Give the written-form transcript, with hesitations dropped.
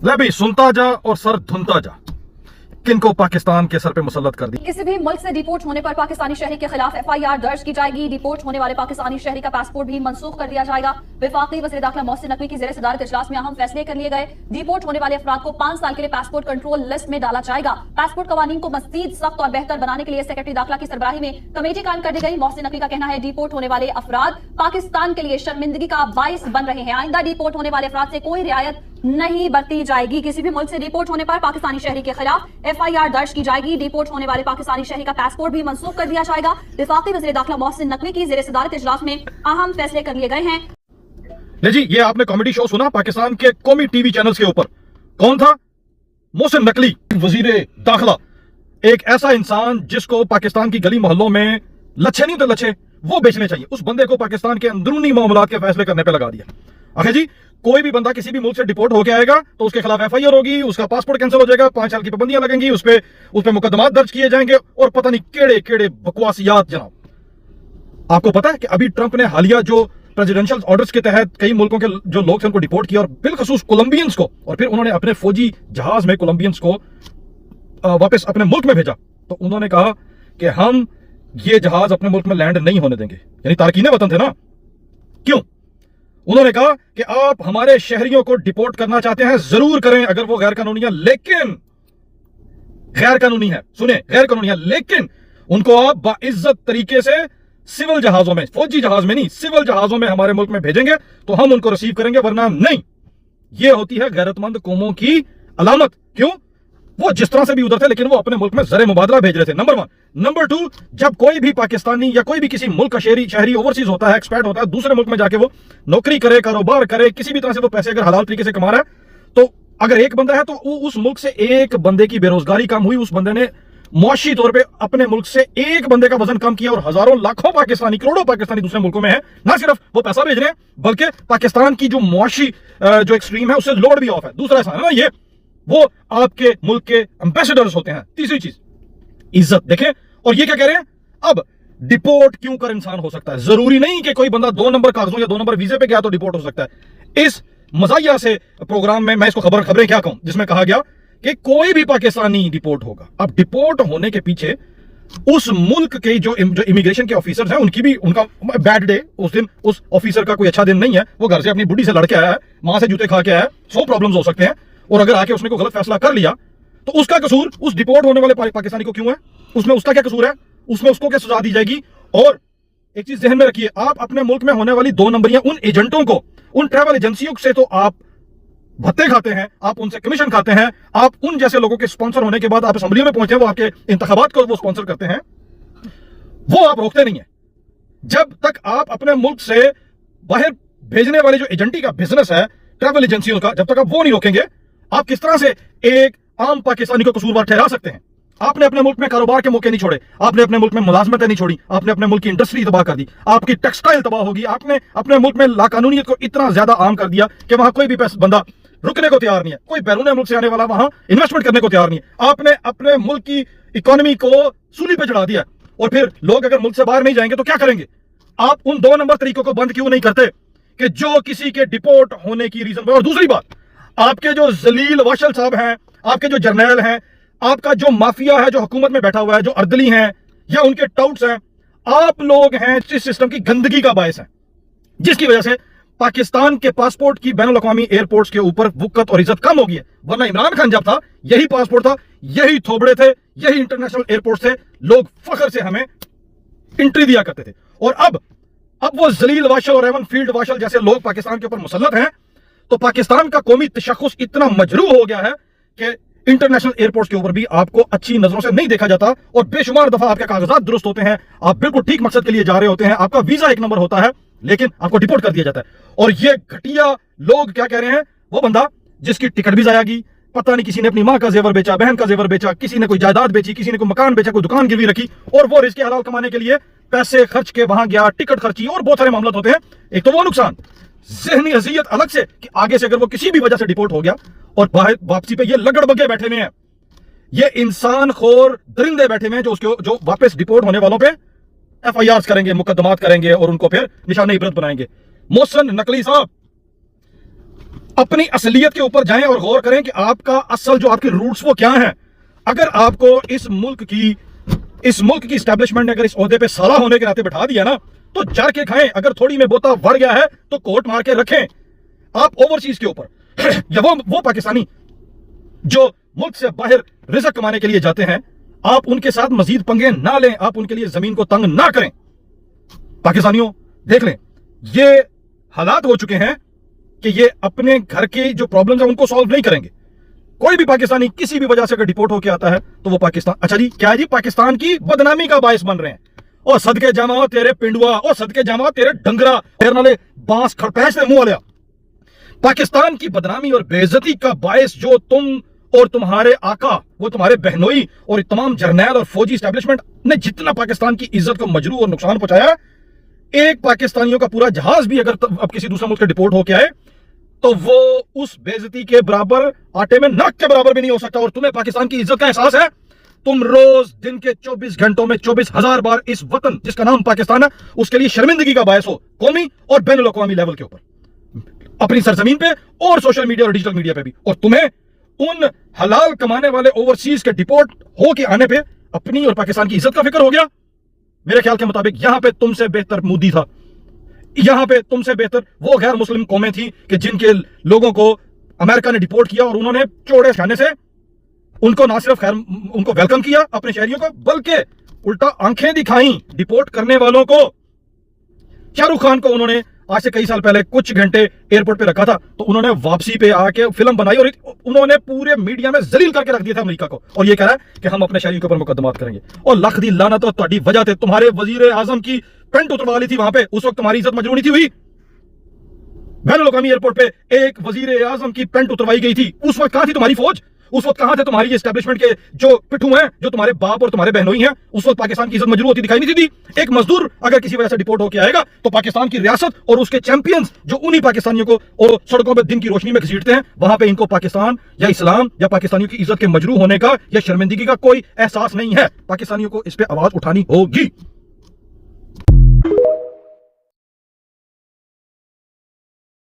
ले भी सुनता जा और सर धुनता जा, किनको पाकिस्तान के सर पे मुसल्लत कर दी। किसी भी मुल्क से डिपोर्ट होने पर पाकिस्तानी शहरी के खिलाफ FIR दर्ज की जाएगी। डिपोर्ट होने वाले पाकिस्तानी शहरी का पासपोर्ट भी मनसूख कर दिया जाएगा। वफाकी वज़ीर दाखिला मोहसिन नकवी की ज़ेर सदारत इजलास में अहम फैसले कर लिए गए। डिपोर्ट होने वाले अफराद को 5 साल के लिए पासपोर्ट कंट्रोल लिस्ट में डाला जाएगा। पासपोर्ट कवानीन को मज़ीद सख्त और बेहतर बनाने के लिए सेक्रेटरी दाखिला की सरबराही में कमेटी कायम कर दी गई। मोहसिन नकवी का कहना है डिपोर्ट होने वाले अफराद पाकिस्तान के लिए शर्मिंदगी का बाइस बन रहे हैं। आइंदा डिपोर्ट होने वाले अफराद से कोई रियायत नहीं बरती जाएगी। किसी भी मुल्क से डिपोर्ट होने पर पाकिस्तानी शहरी के खिलाफ FIR दर्ज की जाएगी। डिपोर्ट होने वाले पाकिस्तानी शहरी का पासपोर्ट भी मनसूख कर दिया जाएगा। वफाकी वज़ीर दाखिला मोहसिन नकवी की ज़ेर सदारत इजलास में अहम फैसले कर लिए गए हैं। ले जी, ये आपने कॉमेडी शो सुना पाकिस्तान के कौमी टीवी चैनल्स के ऊपर? कौन था? मोहसिन नकवी, वजीर दाखिला, एक ऐसा इंसान जिसको पाकिस्तान की गली मोहल्लों में लच्छे नहीं तो लच्छे वो बेचने चाहिए, उस बंदे को पाकिस्तान के अंदरूनी मामलात के फैसले करने पे लगा दिया। आखिर जी, कोई भी बंदा किसी भी मुल्क से डिपोर्ट होके आएगा तो उसके खिलाफ FIR होगी, उसका पासपोर्ट कैंसिल हो जाएगा, 5 साल की पाबंदियां लगेंगी, उस पे मुकदमात दर्ज किए जाएंगे और पता नहीं केड़े केड़े बकवासियात। जनाब, आपको पता है कि अभी ट्रंप ने हालिया जो प्रेसिडेंशियल ऑर्डर्स के तहत कई मुल्कों के जो लोग थे उनको डिपोर्ट किया और बिलखसूस कोलंबियंस को, और फिर उन्होंने अपने फौजी जहाज में कोलंबियंस को वापस अपने मुल्क में भेजा। तो उन्होंने कहा कि हम ये जहाज अपने मुल्क में लैंड नहीं होने देंगे, यानी तारकीन वतन थे ना। क्यों? उन्होंने कहा कि आप हमारे शहरियों को डिपोर्ट करना चाहते हैं, जरूर करें अगर वो गैर कानूनी है, लेकिन गैर कानूनी है, सुने, गैर कानूनी है, लेकिन उनको आप बाइज्जत तरीके से सिविल जहाजों में, फौजी जहाज में नहीं, सिविल जहाजों में हमारे मुल्क में भेजेंगे तो हम उनको रिसीव करेंगे, वरना नहीं। यह होती है गैरतमंद कौमों की अलामत। क्यों? वो जिस तरह से भी उधर थे लेकिन वो अपने मुल्क में ज़र मुबादला भेज रहे थे, नंबर 1। नंबर 2, जब कोई भी पाकिस्तानी या कोई भी किसी मुल्क का शहरी ओवरसीज होता है, एक्सपैट होता है, दूसरे मुल्क में जाके वो नौकरी करे, कारोबार करे, किसी भी तरह से वो पैसे अगर हलाल तरीके से कमा रहा है, तो अगर एक बंदा है तो उस मुल्क से एक बंदे की बेरोजगारी कम हुई, उस बंदे ने मुआशी तौर पे अपने मुल्क से एक बंदे का वजन कम किया और हजारों लाखों पाकिस्तानी, करोड़ों पाकिस्तानी दूसरे मुल्कों में है, ना सिर्फ वो पैसा भेज रहे हैं बल्कि पाकिस्तान की जो मुआशी जो एक्सट्रीम है उससे लोड भी ऑफ है। दूसरा ऐसा है ना, ये वो आपके मुल्क के एम्बेसडर्स होते हैं। तीसरी चीज, इज्जत। देखें, और ये क्या कह रहे हैं, अब डिपोर्ट क्यों कर इंसान हो सकता है, जरूरी नहीं कि कोई बंदा 2 नंबर कागजों या 2 नंबर वीजे पे गया तो डिपोर्ट हो सकता है। इस मजाया से प्रोग्राम में मैं इसको खबरें क्या कहूं, जिसमें कहा गया कि कोई भी पाकिस्तानी डिपोर्ट होगा। अब डिपोर्ट होने के पीछे उस मुल्क के जो इमिग्रेशन के ऑफिसर्स हैं उनका बैड डे, उस दिन उस ऑफिसर का कोई अच्छा दिन नहीं है, वो घर से अपनी बुढ़ी से लड़के आया है, मां से जूते खा के आया है, 100 प्रॉब्लम्स हो सकते हैं, और अगर आके उसने कोई गलत फैसला कर लिया तो उसका कसूर उस डिपोर्ट होने वाले पाकिस्तानी को क्यों है? उसमें उसका क्या कसूर है? उसमें उसको क्या सजा दी जाएगी? और एक चीज ध्यान में रखिए, आप अपने मुल्क में होने वाली 2 नंबरियां उन एजेंटों को, उन ट्रैवल एजेंसियों से तो आप भत्ते खाते हैं, आप उनसे कमीशन खाते हैं, आप उन जैसे लोगों के स्पॉन्सर होने के बाद आप असेंबली में पहुंचे, वो आपके इंतखाबात को वो स्पॉन्सर करते हैं, वो आप रोकते नहीं है। जब तक आप अपने मुल्क से बाहर भेजने वाले जो एजेंटी का बिजनेस है, ट्रैवल एजेंसियों का, जब तक आप वो नहीं रोकेंगे, आप किस तरह से एक आम पाकिस्तानी को कसूरवार ठहरा सकते हैं? आपने अपने मुल्क में कारोबार के मौके नहीं छोड़े, आपने अपने मुल्क में मुलाजमतें नहीं छोड़ी, आपने अपने मुल्क की इंडस्ट्री तबाह कर दी, आपकी टेक्सटाइल तबाह होगी, आपने अपने मुल्क में लाकानूनियत को इतना ज्यादा आम कर दिया कि वहां कोई भी बंदा रुकने को तैयार नहीं है, कोई बैरून मुल्क से आने वाला वहां इन्वेस्टमेंट करने को तैयार नहीं है। आपने अपने मुल्क की इकोनॉमी को सूली पे चढ़ा दिया, और फिर लोग अगर मुल्क से बाहर नहीं जाएंगे तो क्या करेंगे? आप उन 2 नंबर तरीकों को बंद क्यों नहीं करते कि जो किसी के डिपोर्ट होने की रीजन पर? और दूसरी बात, आपके जो जलील वाशल साहब हैं, आपके जो जर्नैल हैं, आपका जो माफिया है जो हुकूमत में बैठा हुआ है, जो अर्दली हैं या उनके टाउट्स हैं, आप लोग हैं इस सिस्टम की गंदगी का बायस है, जिसकी वजह से पाकिस्तान के पासपोर्ट की बैनुल अक़वामी एयरपोर्ट्स के ऊपर वक़्त और इज्जत कम हो गई है। वरना इमरान खान जब था, यही पासपोर्ट था, यही थोबड़े थे, यही इंटरनेशनल एयरपोर्ट थे, लोग फख्र से हमें एंट्री दिया करते थे। और अब वो जलील वाशल और एवन फील्ड वाशल जैसे लोग पाकिस्तान के ऊपर मुसल्लत हैं, तो पाकिस्तान का कौमी तशख़्ख़ुस इतना मजरूह हो गया है कि इंटरनेशनल एयरपोर्ट्स के ऊपर भी आपको अच्छी नजरों से नहीं देखा जाता, और बेशुमार दफा आपके कागजात दुरुस्त होते हैं, आप बिल्कुल ठीक मकसद के लिए जा रहे होते हैं, आपका वीजा 1 नंबर होता है, लेकिन आपको डिपोर्ट कर दिया जाता है। और ये घटिया लोग क्या कह रहे हैं, वो बंदा जिसकी टिकट भी जाया गई, पता नहीं किसी ने अपनी मां का जेवर बेचा, बहन का जेवर बेचा, किसी ने कोई जायदाद बेची, किसी ने कोई मकान बेचा, कोई दुकान गिरवी रखी, और वो रिज़्क़ हलाल कमाने के लिए पैसे खर्च के वहां गया, टिकट खर्ची, और बहुत सारे मामला होते हैं। एक तो वो नुकसान, ज़हनी अज़ियत अलग से कि आगे से अगर वो किसी भी वजह से डिपोर्ट हो गया और बाहर वापसी पे ये लगड़बग्गे बैठे हुए हैं, ये इंसान खोर दरिंदे बैठे हुए हैं जो वापस डिपोर्ट होने वालों पे FIRs करेंगे, मुकदमात करेंगे और उनको फिर निशाने इबरत बनाएंगे। मोहसिन नकवी साहब, अपनी असलियत के ऊपर जाएं और गौर करें कि आपका असल जो आपके रूट्स वो क्या हैं। अगर आपको इस मुल्क की स्टैब्लिशमेंट ने अगर इस ओहदे पे साला होने के नाते बैठा दिया ना, तो जर के खाएं। अगर थोड़ी में बोता बढ़ गया है तो कोर्ट मार के रखें। आप ओवरसीज के ऊपर या वो पाकिस्तानी जो मुल्क से बाहर रिज़्क कमाने के लिए जाते हैं, आप उनके साथ मजीद पंगे ना लें, आप उनके लिए जमीन को तंग ना करें। पाकिस्तानियों देख लें, ये हालात हो चुके हैं कि ये अपने घर की जो प्रॉब्लम्स हैं उनको सॉल्व नहीं करेंगे। कोई भी पाकिस्तानी किसी भी वजह से अगर डिपोर्ट होकर आता है तो वो पाकिस्तान, अच्छा जी क्या जी, पाकिस्तान की बदनामी का बायस बन रहे हैं। और सदके जामा तेरे पिंडुआ, और सदके जामा तेरे डंगरा, तेरे नाले बांस खड़पैस ने मुंह लिया। पाकिस्तान की बदनामी और बेइज्जती का बायस जो तुम और तुम्हारे आका, वो तुम्हारे बहनोई और तमाम जर्नैल और फौजी स्टैब्लिशमेंट ने जितना पाकिस्तान की इज्जत को मजरू और नुकसान पहुंचाया, एक पाकिस्तानियों का पूरा जहाज भी अगर अब किसी दूसरे मुल्क के डिपोर्ट होके आए तो वो उस बेइज्जती के बराबर, आटे में नक के बराबर भी नहीं हो सकता। और तुम्हें पाकिस्तान की इज्जत का एहसास है? तुम रोज दिन के 24 घंटों में 24,000 बार इस वतन जिसका नाम पाकिस्तान है उसके लिए शर्मिंदगी का बायस हो, कौमी और बैनुल अक़वामी लेवल के ऊपर, अपनी सरजमीन पे और सोशल मीडिया और डिजिटल मीडिया पे भी। और तुम्हें उन हलाल कमाने वाले ओवरसीज के डिपोर्ट होके आने पे अपनी और पाकिस्तान की इज्जत का फिक्र हो गया। मेरे ख्याल के मुताबिक यहां पे तुमसे बेहतर मोदी था, यहां पे तुमसे बेहतर वो गैर मुस्लिम कौमें थी कि जिनके लोगों को अमेरिका ने डिपोर्ट किया और उन्होंने चौड़े खाने से उनको ना सिर्फ खैर उनको वेलकम किया अपने शहरियों को, बल्कि उल्टा आंखें दिखाई डिपोर्ट करने वालों को। शाहरुख खान को उन्होंने आज से कई साल पहले कुछ घंटे एयरपोर्ट पे रखा था तो उन्होंने वापसी पे आके फिल्म बनाई और उन्होंने पूरे मीडिया में जलील करके रख दिया था अमेरिका को। और ये कह रहा है कि हम अपने शहरियों के ऊपर मुकदमात करेंगे। और लख दी लानत तो तुम्हारी वजह से तुम्हारे वजीर आजम की पेंट उतरवा ली थी वहां पे, उस वक्त तुम्हारी इज्जत मजरू नहीं थी हुई। बैनुल अक़वामी एयरपोर्ट पे एक वजीर आजम की पेंट उतरवाई गई थी, उस वक्त कहां थी तुम्हारी फौज? उस वक्त कहां थे तुम्हारी एस्टैब्लिशमेंट के जो पिट्ठू हैं, जो तुम्हारे बाप और तुम्हारे बहनोई हैं? उस वक्त पाकिस्तान की इज्जत मजरू होती दिखाई नहीं दी। एक मजदूर अगर किसी वजह से डिपोर्ट होकर आएगा तो पाकिस्तान की रियासत और उसके चैंपियंस जो उन्हीं पाकिस्तानियों को और सड़कों पर दिन की रोशनी में घसीटते हैं, वहां पे इनको पाकिस्तान या इस्लाम या पाकिस्तानियों की इज्जत के मजरू होने का या शर्मिंदगी का कोई एहसास नहीं है। पाकिस्तानियों को इस पे आवाज उठानी होगी।